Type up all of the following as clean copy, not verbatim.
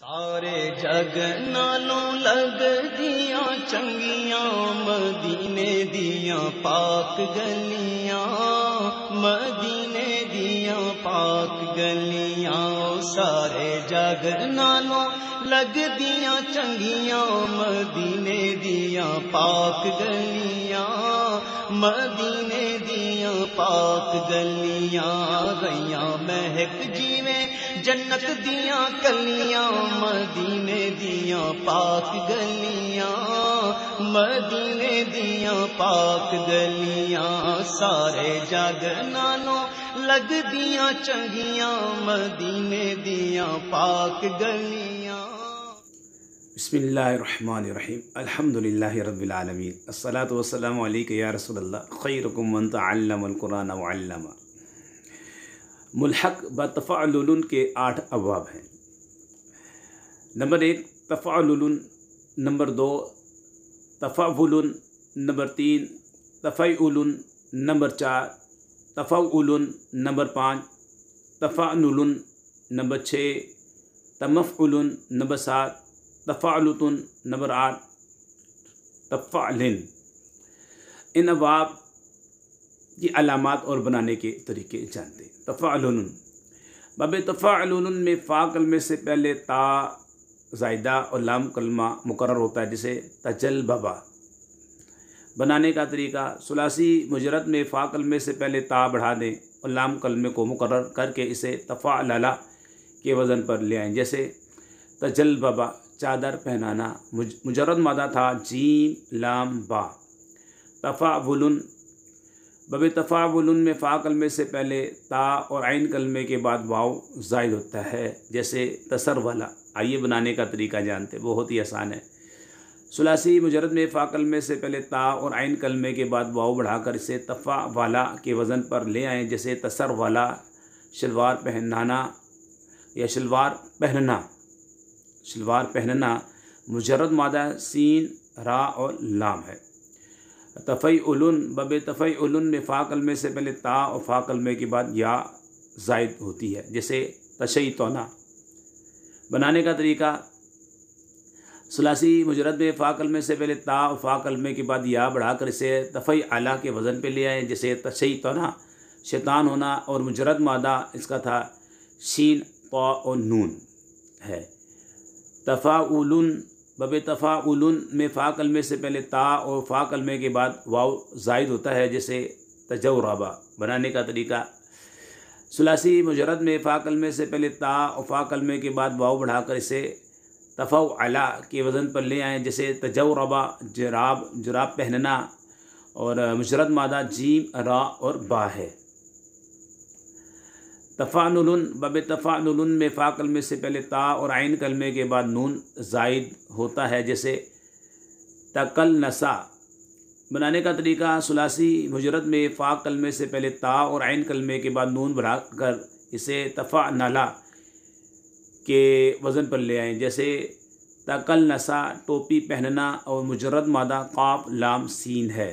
सारे जग नालों लगदियां चंगियां मदीने दियां पाक गलियां, मदीने दियां पाक गलियां। सारे जग नालों लगदियां चंगियां मदीने दियां पाक गलियां, मदीने दियां पाक गलियां। गईयां महक जीवे जन्नत दियां कलियां मदीने दियां पाक गलियां, मदीने दियां पाक गलियां। सारे जग नालों लगदियां चंगियां मदीने दियां पाक गलियां। बिस्मिल्लाहिर्रहमानिर्रहीम। अल्हम्दुलिल्लाहि रब्बिल आलमीन। अस्सलातु वस्सलामु अलैका या रसूलल्लाह। खैरुकुम मन तअल्लमल कुरान व अल्लमा। मुल्हक ब तफ़अलुन के 8 अबवाब हैं। नंबर 1 तफ़अलुन, नंबर 2 तफ़अवुलुन, नंबर 3 तफ़यउलुन, नंबर 4 तफ़अउलुन, नंबर 5 तफ़अनुलुन, नंबर 6 तमफ़उलुन, नंबर 7 तफ़अलुतुन, नंबर 8 तफ़अलिन। इन अबवाब की अलामात और बनाने के तरीके जानते हैं। तफ़अलुन, बब तफ़अलुन में फ़ा कलमे से पहले ता ज़ायदा और लाम कलमा मुकर्रर होता है, जिसे तजल्बबा। बनाने का तरीका, सुलासी मुजरद में फ़ा कलमे से पहले ता बढ़ा दें और लाम कलमे को मुकर्रर करके इसे तफ़अलला के वज़न पर ले आएँ। जैसे तजल्बबा चादर पहनाना, मुजर्रद मादा था जीम लाम बा। तफ़अवुलुन, बब तफ़अवुलुन में फ़ा कलमे से पहले ता और आइन कलमे के बाद वाव ज़ायद होता है, जैसे तसरवला। आइए बनाने का तरीका जानते हैं, बहुत ही आसान है। सुलासी मुजरद में फ़ा कलमे से पहले ता और आइन कलमे के बाद वाव बढ़ाकर इसे तफ़अवाला के वज़न पर ले आएँ, जैसे तसरवला शलवार पहनाना या शलवार पहनना। शलवार पहनना मुजर्रद मादा सीन रा और लाम है। तफ़यउलुन, बब तफ़यउलुन में फ़ा कलमे से पहले ता और फ़ा कलमे के बाद या ज़ायद होती है, जैसे तशय्तुना। बनाने का तरीका, सुलासी मुजरद में फ़ा कलमे से पहले ता और फ़ा कलमे के बाद या बढ़ाकर इसे तफ़अला के वज़न पे ले आए, जैसे तशय्तुना शैतान होना, और मुजरद मादा इसका था शीन ता और नून है। तफ़ाउलुन, बब तफ़ाउलुन में फ़ा कलमे से पहले ता और फ़ा कलमे के बाद वाव ज़ायद होता है, जैसे तजौरबा। बनाने का तरीका, सुलासी मुजरद में फ़ा कलमे से पहले ता और फ़ा कलमे के बाद वाव बढ़ाकर इसे तफ़अला के वज़न पर ले आएँ, जैसे तजौरबा जराब, जुराब पहनना, और मुजरद मादा जीम रा और बा है। तफ़अनुलुन, बब तफ़अनुलुन में फ़ा कलमे से पहले ता और आइन कलमे के बाद नून ज़ायद होता है, जैसे तकलनसा। बनाने का तरीका, सुलासी मुजरद में फ़ा कलमे से पहले ता और आइन कलमे के बाद नून बढ़ाकर इसे तफ़अनला के वज़न पर ले आएँ, जैसे तकलनसा टोपी पहनना, और मुजर्रद मादा क़ाफ लाम सीन है।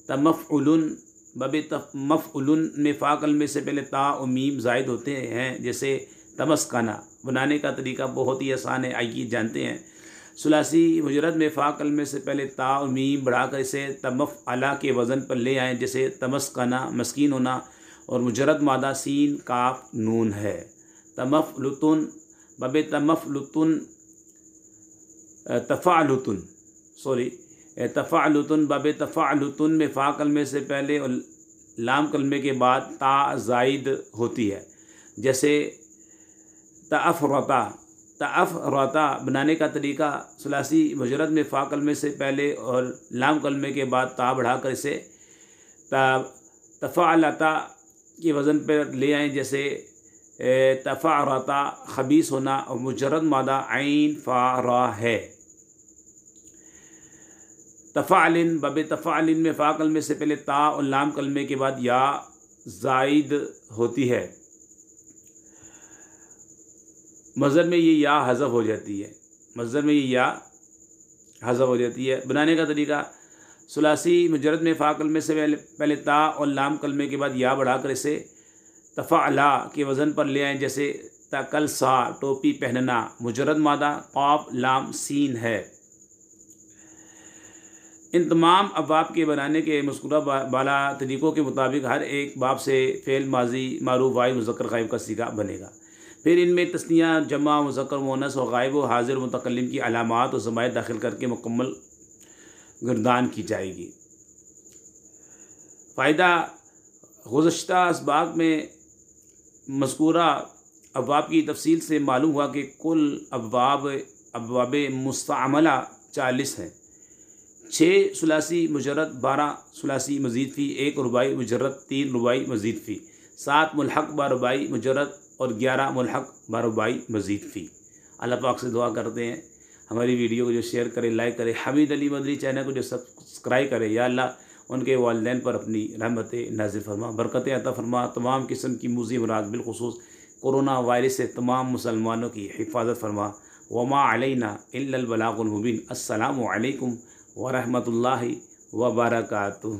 तमफ़उलुन, बब मफ़उलुन में फ़ा कलमे से पहले ता और मीम ज़ायद होते हैं, जैसे तमस्कना। बनाने का तरीका बहुत ही आसान है, आइए जानते हैं। सुलासी मुजरद में फ़ा कलमे से पहले ता और मीम बढ़ाकर इसे तमफ़अला के वज़न पर ले आएँ, जैसे तमस्कना मस्कीन होना, और मुजरद मादा सीन काफ नून है। तमफ़लुतुन, बब तमफ़लुतुन तफ़अलुतुन तफ़अलुतुन, बब तफ़अलुतुन में फ़ा कलमे से पहले और लाम कलमे के बाद ता ज़ायद होती है, जैसे तअफ़रता। तअफ़रता, बनाने का तरीका, सुलासी मुजरद में फ़ा कलमे से पहले और लाम कलमे के बाद ता बढ़ाकर इसे तफ़अलता के वज़न पर ले आएँ, जैसे तफ़अरता खबीस होना, और मुजर्रद मादा आइन फ़ा रा है। तफ़अलिन, बब तफ़अलिन में फ़ा कलमे से पहले ता और लाम कलमे के बाद या ज़ायद होती है, मज़हर में ये या हज़फ हो जाती है, मज़हर में ये या हज़फ हो जाती है। बनाने का तरीका, सुलासी मुजरद में फ़ा कलमे से पहले ता और लाम कलमे के बाद या बढ़ाकर इसे तफ़अला के वज़न पर ले आएँ, जैसे तकलसा टोपी पहनना, मुजर्रद मादा क़ाफ लाम सीन है। इन तमाम अबाब के बनाने के मज़कूरा बाला तरीक़ों के मुताबिक हर एक बाब से फ़ेल माजी मारूफ वाहिद मुज़क्कर गायब का सीगा बनेगा। फिर इनमें तस्निया जमा मुज़क्कर मुअन्नस और गायब व हाज़िर मुतकल्लिम की अलामात और ज़मायर दाखिल करके मुकम्मल गर्दान की जाएगी। फ़ायदा गुज़श्ता असबाक में मज़कूरा अबवाब की तफसील से मालूम हुआ कि कुल अबवाब मुस्तअमला 40 हैं। 6 सुलासी मुजर्रद, 12 सुलासी मज़ीद फ़ी, 1 रुबाई मुजर्रद, 3 रुबाई मज़ीद फ़ी, 7 मुल्हक़ बारुबाई मुजर्रद और 11 मुल्हक़ बारुबाई मज़ीद फ़ी। अल्लाह पाक से दुआ करते हैं हमारी वीडियो को जो शेयर करें, लाइक करें, हमीद अली मदनी चैनल को जो सब्सक्राइब करें। या अल्लाह उनके वालिदैन पर अपनी रहमतें नाज़िल फरमा, बरकतें अता फरमा, तमाम किस्म की मुज़ी मुराद बिलखुसूस कोरोना वायरस से तमाम मुसलमानों की हिफाजत फरमा। वमा अलैना इल्लल बलागुल मुबीन। अस्सलामु अलैकुम व रहमतुल्लाहि व बरकातुहू।